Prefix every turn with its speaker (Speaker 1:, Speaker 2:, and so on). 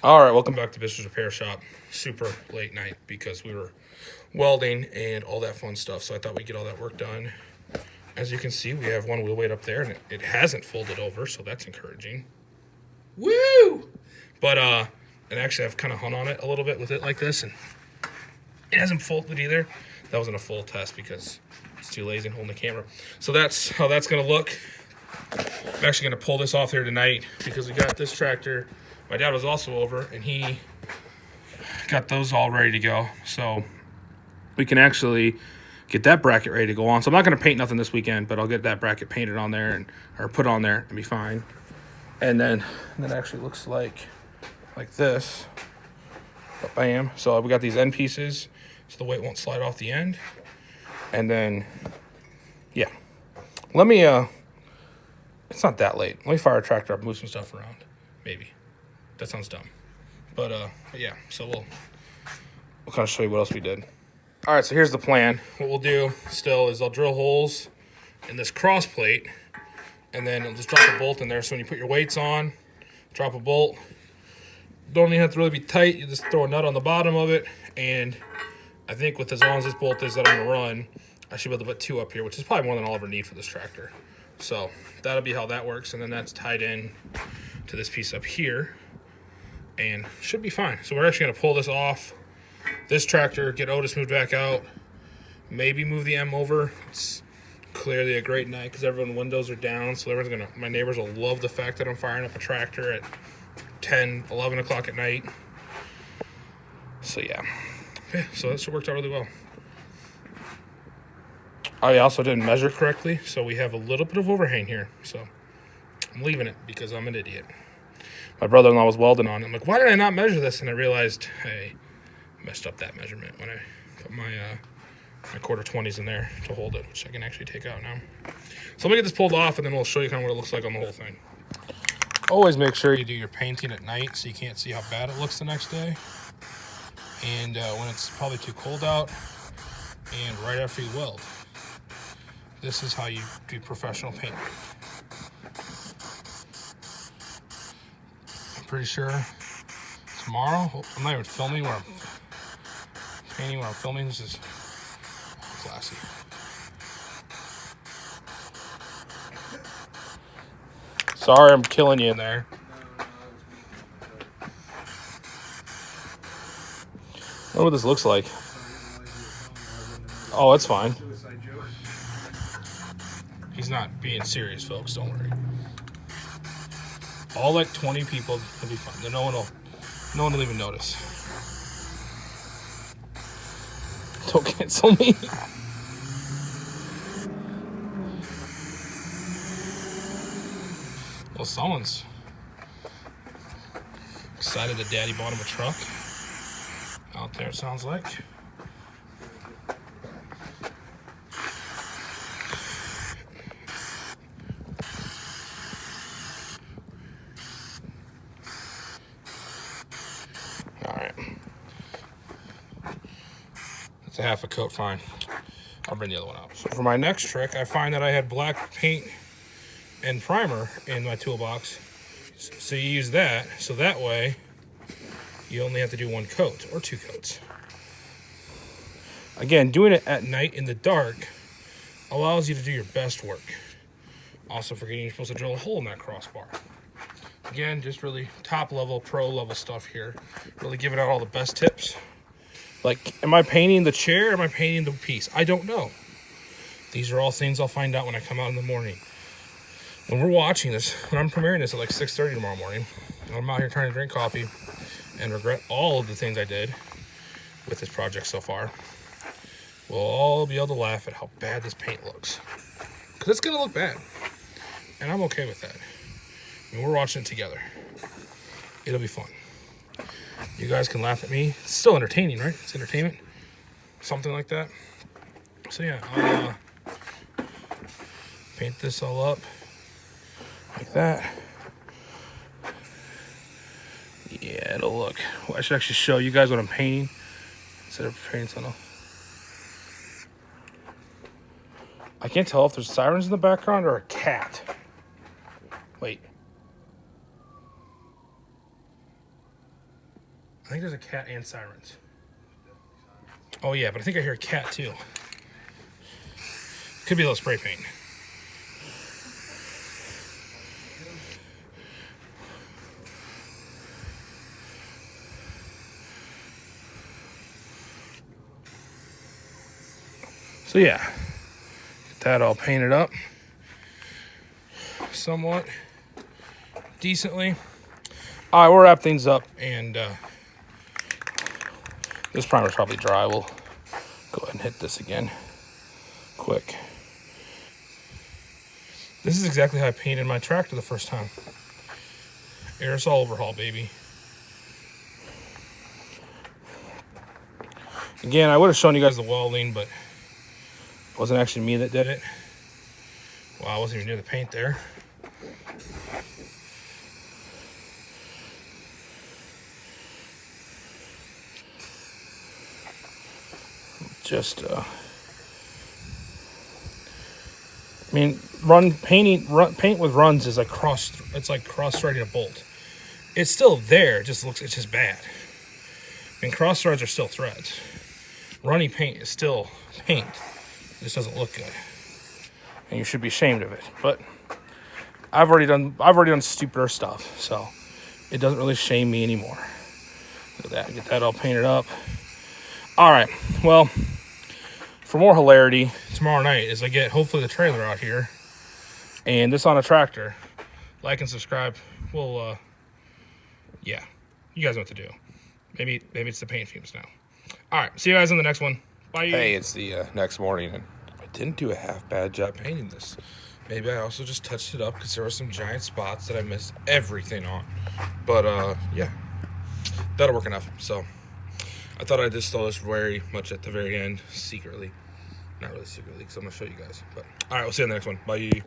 Speaker 1: All right, welcome back to BIBSTER'S Repair Shop. Super late night because we were welding and all that fun stuff, so I thought we'd get all that work done. As you can see, we have one wheel weight up there, and it hasn't folded over, so that's encouraging. Woo! But, and actually I've kind of hung on it a little bit with it like this, and it hasn't folded either. That wasn't a full test because it's too lazy in holding the camera. So that's how that's going to look. I'm actually going to pull this off here tonight because we got this tractor. My dad was also over, and he got those all ready to go. So we can actually get that bracket ready to go on. So I'm not going to paint nothing this weekend, but I'll get that bracket painted on there or put on there and be fine. And then it actually looks like this. Bam. So we got these end pieces, so the weight won't slide off the end. And then, yeah. Let me, it's not that late. Let me fire a tractor up, move some stuff around. Maybe. That sounds dumb. But yeah, so we'll kind of show you what else we did. All right, so here's the plan. What we'll do still is I'll drill holes in this cross plate, and then I'll just drop a bolt in there. So when you put your weights on, drop a bolt. Don't even have to really be tight. You just throw a nut on the bottom of it, and I think with as long as this bolt is that I'm gonna run, I should be able to put 2 up here, which is probably more than I'll ever need for this tractor. So that'll be how that works, and then that's tied in to this piece up here, and should be fine. So we're actually gonna pull this off this tractor, get Otis moved back out, maybe move the M over. It's clearly a great night because everyone's windows are down, so my neighbors will love the fact that I'm firing up a tractor at 10, 11 o'clock at night. So yeah, so that worked out really well. I also didn't measure correctly, so we have a little bit of overhang here. So I'm leaving it because I'm an idiot. My brother-in-law was welding on it. I'm like, why did I not measure this? And I realized, hey, I messed up that measurement when I put my quarter 20s in there to hold it, which I can actually take out now. So let me get this pulled off, and then we'll show you kind of what it looks like on the whole thing. Always make sure you do your painting at night so you can't see how bad it looks the next day. And when it's probably too cold out, and right after you weld. This is how you do professional painting. I'm pretty sure tomorrow, I'm not even filming where I'm painting where I'm filming. This is classy. Sorry, I'm killing you in there. I wonder what this looks like. Oh, it's fine. He's not being serious, folks. Don't worry. All like 20 people will be fine. No one will even notice. Don't cancel me. Well, someone's excited that Daddy bought him a truck. Out there, it sounds like. All right. That's a half a coat, fine. I'll bring the other one out. So for my next trick, I find that I had black paint and primer in my toolbox. So you use that, so that way you only have to do 1 coat or 2 coats. Again, doing it at night in the dark allows you to do your best work. Also forgetting you're supposed to drill a hole in that crossbar. Again, just really top level, pro level stuff here. Really giving out all the best tips. Like, am I painting the chair or am I painting the piece? I don't know. These are all things I'll find out when I come out in the morning. When we're watching this, when I'm premiering this at like 6:30 tomorrow morning, I'm out here trying to drink coffee and regret all of the things I did with this project so far. We'll all be able to laugh at how bad this paint looks. Because it's going to look bad. And I'm okay with that. I mean, we're watching it together. It'll be fun. You guys can laugh at me. It's still entertaining, right? It's entertainment. Something like that. So yeah, I'll paint this all up like that. Yeah, it'll look. Well, I should actually show you guys what I'm painting instead of painting something. I can't tell if there's sirens in the background or a cat. Wait. I think there's a cat and sirens. Oh yeah, but I think I hear a cat too. Could be a little spray paint. So yeah, get that all painted up somewhat decently. All right, we'll wrap things up, and this primer's probably dry. We'll go ahead and hit this again quick. This is exactly how I painted my tractor the first time. Aerosol overhaul, baby. Again, I would have shown you guys the welding, but it wasn't actually me that did it. Wow, I wasn't even near the paint there. Just, I mean, paint with runs is like it's like cross-threading a bolt. It's still there, it's just bad. I mean, cross threads are still threads. Runny paint is still paint. It just doesn't look good. And you should be ashamed of it. But I've already done stupider stuff, so it doesn't really shame me anymore. Look at that, get that all painted up. All right, well, for more hilarity, tomorrow night, as I get hopefully the trailer out here and this on a tractor, like and subscribe. We'll, yeah, you guys know what to do. Maybe it's the paint fumes now. All right, see you guys in the next one. Bye.
Speaker 2: Hey, it's the next morning, and I didn't do a half bad job painting this.
Speaker 1: Maybe I also just touched it up because there were some giant spots that I missed everything on. But, yeah, that'll work enough. So I thought I'd just throw this very much at the very end, secretly. Not really secretly, because I'm going to show you guys. But all right, we'll see you in the next one. Bye.